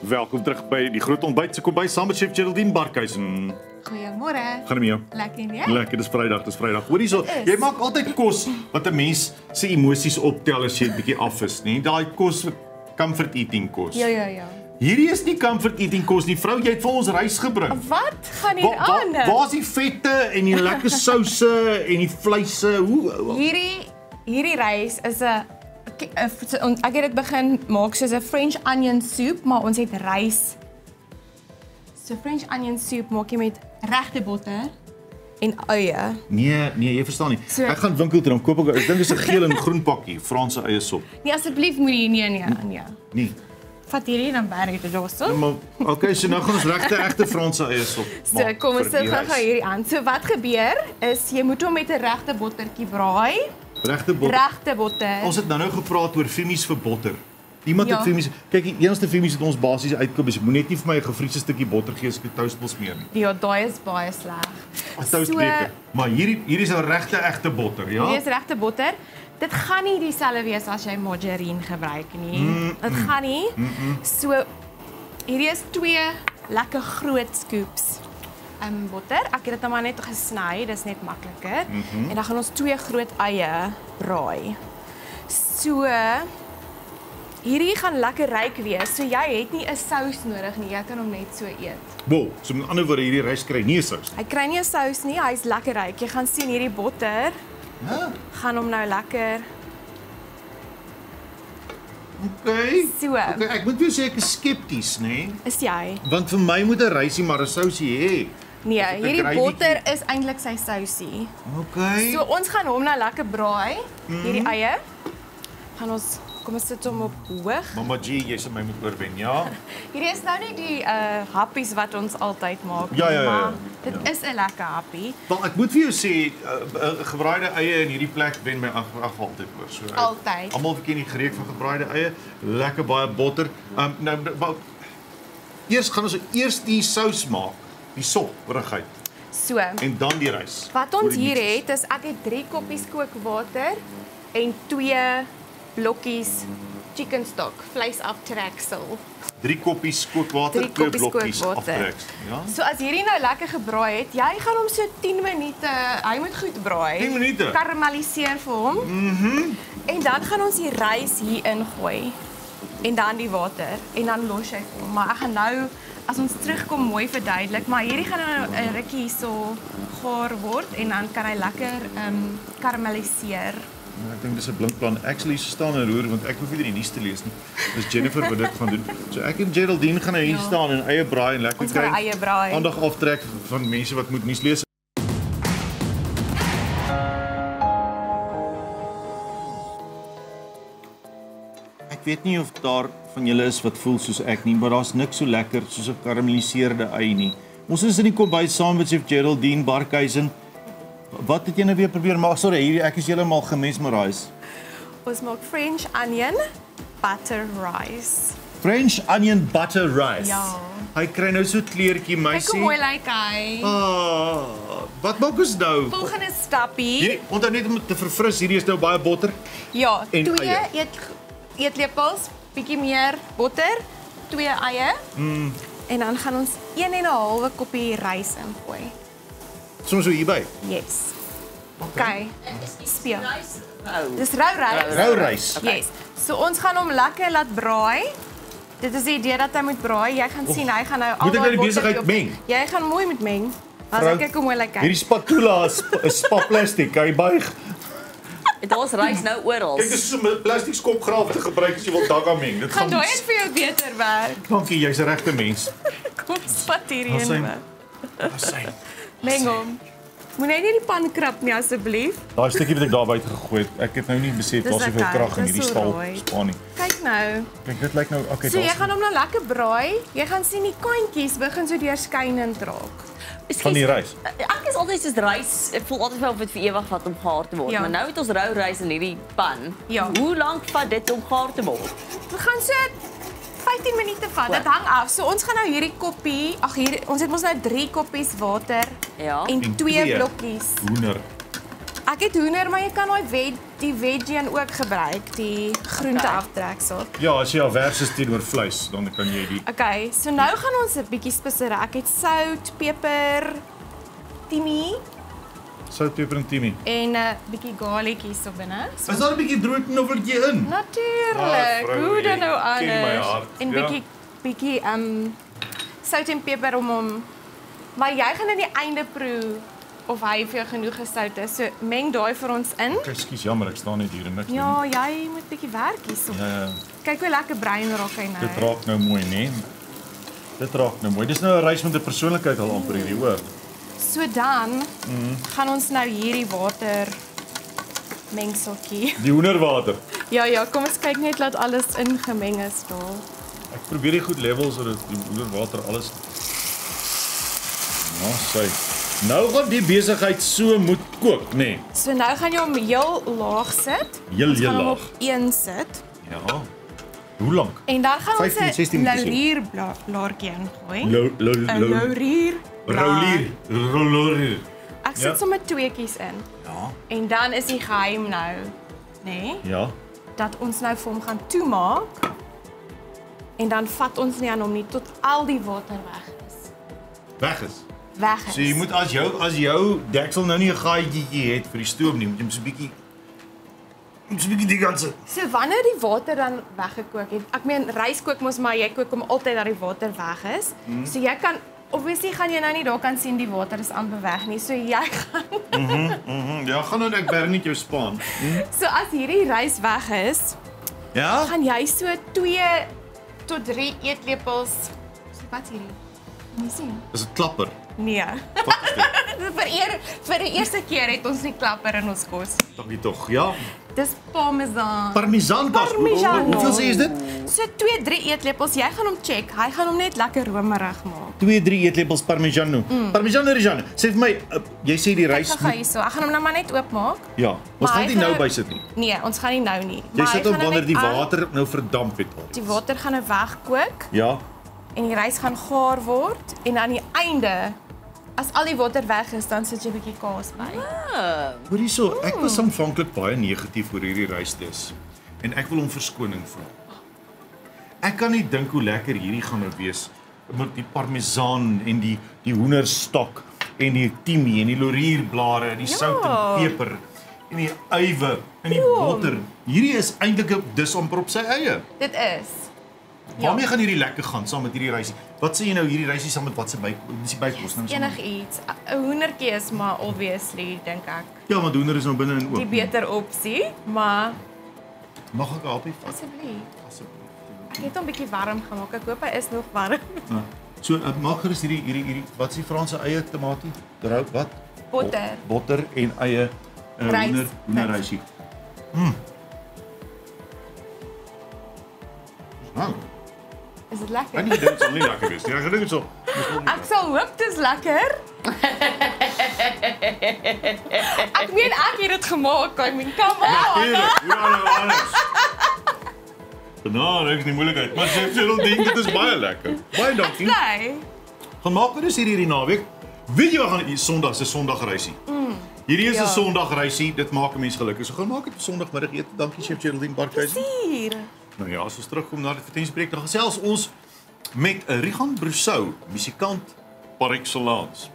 Welkom terug by die groot ontbyt se kombuis saam met chef Geraldine Barkhuizen. Goeiemôre. Gaan dit met jou? Lekker en jy? Lekker, dis Vrydag. Hoor hierso, jy maak altyd kos wat 'n mens se emosies optel as jy 'n bietjie af is, nê? Daai kos wat comfort eating kos. Ja. Hierdie is nie comfort eating kos nie. Vrou, jy het vir ons rys gebring. Wat gaan hier aan? Waar's die vette en die lekker souse en die vleise? Hoe Hierdie rys is 'n ek het dit begin maak soos 'n French onion soup, maar ons het rys. So French onion soup maak jy met regte botter en eie. Nee, jy verstaan nie. So, ek gaan winkel toe dan koop ek dink dis 'n geel en groen pakkie Franse eie sop. Nee, asseblief moet jy nee. Nee. Vat hierdie dan berg dit daarso. Maar okay, so nou gaan ons regte Franse eie sop maak. So kom ons sit gou hierdie aan. So wat gebeur is jy moet hom met 'n regte bottertjie braai. Regte botter. Ons het nou gepraat oor Fimmies vir botter. Iemand het Fimmies. Kyk, die enigste Fimmies wat ons basies uitkoop is moet net nie vir my 'n gefriesde stukkie botter gee as ek 'n toast wil smeer nie. Ja, daai is baie sleg. 'n Toastbreker. Maar hierdie is 'n regte egte botter, ja? Hierdie is regte botter. Dit gaan nie dieselfde wees as jy margarine gebruik nie. Dit gaan nie. So hierdie is 2 lekker groot scoops botter. Ek het dit nou maar net gesny, dis net makliker. En dan gaan ons 2 groot eie braai. So hierdie gaan lekker ryk wees. So jy het nie 'n sous nodig nie. Jy kan hom net so eet. Wow, so met ander woorde hierdie rys kry nie 'n sous. Hy kry nie 'n sous nie. Hy's lekker ryk. Jy gaan sien hierdie botter gaan hom nou lekker. Okay. So. Okay, ek moet vir jou sê ek is skepties, nê? Is jy? Want vir my moet 'n rysie maar 'n sousie hê. Nee, hierdie botter is eintlik sy sousie. Okay. So ons gaan hom nou lekker braai. Hierdie eie. Gaan ons kom ons sit hom op hoog. Mamma G, jy sê my moet oorwen, ja? Hierdie is nou nie die happies wat ons altyd maak nie, Ja. maar dit is 'n lekker happie. Wel, ek moet vir jou sê, gebraaide eie in hierdie plek wen my altyd oor. So Altyd. Almal ken die gereed van gebraaide eie, lekker baie botter. Eers gaan ons eers die sous maak, die sop, rugheid. So. En dan die rys. Wat ons hier het is ek het 3 koppies kookwater en 2 blokkies chicken stock, vleisaftreksel. 3 koppies kookwater, 2 blokkies aftreksel, ja? So as hierdie nou lekker gebraai het, jy gaan hom so 10 minute, hy moet goed braai. 10 minute. Karamelliseer vir hom. En dan gaan ons die rys hier ingooi. En dan die water en dan los jy hom. Maar ek gaan nou as ons terugkom mooi verduidelik, maar hierdie gaan nou 'n rukkie hierso gaar word en dan kan hy lekker karamelliseer. Ek dink dis 'n blink plan. Actually staan en roer want ek hoef nie die nuus te lees nie. Dis Jennifer wat dit gaan doen. So ek en Geraldine gaan hier staan en eie braai en lekker ons gaan eie braai. Aandag aftrek van mense wat moet nuus lees. Ek weet nie of daar van julle is wat voel soos ek nie, maar daar's niks so lekker soos 'n karamelliseerde ei nie. Ons is in die kombuis saam met chef Geraldine Barkhuizen. Wat het jy nou weer probeer maak? Sorry, ek is heeltemal gemesmerised. Ons maak French onion butter rice. French onion butter rice. Ja. Hy kry nou so kleurtjie, meisie. Kyk hoe mooi lyk hy. Wat maak ons nou? Volgende stappie. Hierdie, onthou net om te verfris, hierdie is nou baie botter. Ja, en 2 eetlepels, bietjie meer botter, 2 eie. En dan gaan ons 1 en 'n halwe koppie rys ingooi. Soms so hierby. Yes. Okay. Speel. Dis rou rys. Rou rys. Yes. So ons gaan hom lekker laat braai. Dit is die idee dat hy moet braai. Jy gaan sien hy gaan nou al moet ek nou die besigheid meng? Jy gaan mooi met meng. As ek kyk hoe mooi lyk hy. Hierdie spatula is spaplastic, hy buig. Daar's rys nou oral. Kyk, dis so 'n plastiek skopgraaf te gebruik as jy wil dagga meng. Dit gaan daai vir jou beter werk. Dankie, jy's 'n regte mens. Kom spat hierdie in. Asyn. Meng hom. Moenie nie die pan krap nie asseblief. Daai stukkie wat ek daar buite gegooi het, ek het nou nie besef daar's soveel krag in hierdie stal span nie. Kyk nou. Kyk, dit lyk nou okay. So jy gaan hom nou lekker braai. Jy gaan sien die kantjies begin so deurskynend raak. Van die rys. Ek is altyd soos rys, ek voel altyd of dit vir ewig vat om gaar te word, maar nou het ons rou rys in hierdie pan. Ja. Hoe lank vat dit om gaar te word? Dit gaan so 15 minute vat. Dit hang af. So ons gaan nou hierdie koppie, ons het mos nou 3 koppies water en 2 blokkies. Hoender. Ek het hoender, maar jy kan die veggie ook gebruik, die groente aftreksel. Ja, as jy alvers is teenoor vleis, dan kan jy die Okay, so nou gaan ons 'n bietjie spesery. Ek het sout, peper, timie sout, peper en timie. en 'n bietjie garlic hier so binne. So, Is daar 'n bietjie broodknoffeltjie in? Natuurlik. vrou, Hoe dan jy nou ken my anders? hart, En ja. bietjie sout en peper om hom. Maar jy gaan aan die einde proe of hy vir jou genoeg gesout is. So meng daai vir ons in. Ekskuus, jammer, ek staan net hier en niks Ja, jy moet bietjie werk hierso. Ja, Kyk hoe lekker bruin raak hy nou. dit raak nou mooi, né? Dit raak nou mooi. Dis nou 'n rys met 'n persoonlikheid al amper hierdie, hoor. So dan gaan ons nou hierdie water mengseltjie. Die hoenderwater. Ja, kom ons kyk net laat alles ingemeng is daar. Ek probeer die goed level sodat die hoenderwater alles Nou, sy. Nou gaan die besigheid so moet kook, nê? Nee. So nou gaan jy hom heel laag sit. Heel Ons gaan hom laag. op 1 sit. Ja. Hoe lank? En dan gaan ons 15, 16 'n minute. laurierblaartjie ingooi. 'n laurier. Rollier. Ek sit Ja. sommer tweetjies in. Ja. En dan is die geheim nou, nê, Ja. dat ons nou vir hom gaan toemaak. En dan vat ons nie aan hom nie tot al die water weg is. Weg is. Weg is. So jy moet as jou deksel nou nie 'n gaatjie het vir die stoom nie, moet jy hom so 'n bietjie die ganse. So wanneer die water dan weggekook het. Ek meen rys kook mos maar jy kook hom altyd dat die water weg is. So jy kan obviously gaan jy nou nie daar kan sien die water is amper weg nie. So jy gaan Ja, gaan nou ek bern net jou span. so as hierdie rys weg is, Ja? gaan jy so 2 tot 3 eetlepels. So wat is hierdie? Kan jy sien? Is dit klapper? Nee. Wat is dit? vir die eerste keer het ons nie klapper in ons kos. Tog, ja. Dis parmesan. Parmesankas. Parmigiano. Hoeveel sê is dit? So 2-3 eetlepels. Jy gaan hom check. Hy gaan hom net lekker romerig maak. 2-3 eetlepels parmigiano. Parmigiano Reggiano. Sê vir my, jy sê die rys Kyk gou hierso. Ek gaan hom nou maar net oopmaak. Ja, ons Maar gaan hy dit nou gaan- bysit nie. Nee, ons gaan nie nou nie. Jy Maar sit hy hom gaan wanneer net die aan- water nou verdamp het. Die water gaan nou wegkook Ja. en die rys gaan gaar word en aan die einde as al die water weg is, dan sit jy 'n bietjie kaas by. Hoor hierso, ek was aanvanklik baie negatief oor hierdie rysdis en ek wil hom verskoning vra. Ek kan nie dink hoe lekker hierdie gaan nou wees met die parmesan en die hoenderstok en die timie en die laurierblare en die sout en peper en die ywe en die botter. Hierdie is eintlik 'n dis amper op sy eie. Dit is. Waarmee gaan hierdie lekker gaan saam met hierdie rysie? Wat sê jy nou hierdie rysie saam met wat se dis die bykos nou? Enigiets. 'n Hoendertjie is maar obviously dink ek Ja, maar hoender is nou binne en oop. die beter opsie, maar Mag ek 'n happie vat? asseblief. Asseblief. Ek het hom 'n bietjie warm gemaak. Ek hoop hy is nog warm. Ja. So maak gerus hierdie wat is die Franse eie tamatie? Rou wat? Botter. Botter en eie Rys. hoenderrysie. Nou, Is dit ek lekker? dink dit sal nie lekker wees nie. Ek dink dit sal. Ek sal hoop dit is lekker. Ek meen ek het dit gemaak. I mean, come on. Ja, nou alles. Nou, ek is nie moeilikheid, maar sê jy dink dit is baie lekker. Baie dankie. Nee. Gaan maak dit hierdie naweek. Weet jy wat gaan hier Sondag se Sondagreisie? Hierdie is 'n Ja. Sondagreisie, dit maak 'n mens gelukkig. So gaan maak dit Sondagmiddag eet. Dankie Chef Geraldine Barkhuizen. Hier. Nou ja, as ons terugkom na die advertensiebreek, dan gesels ons met Rigan Brousseau, musikant par excellence.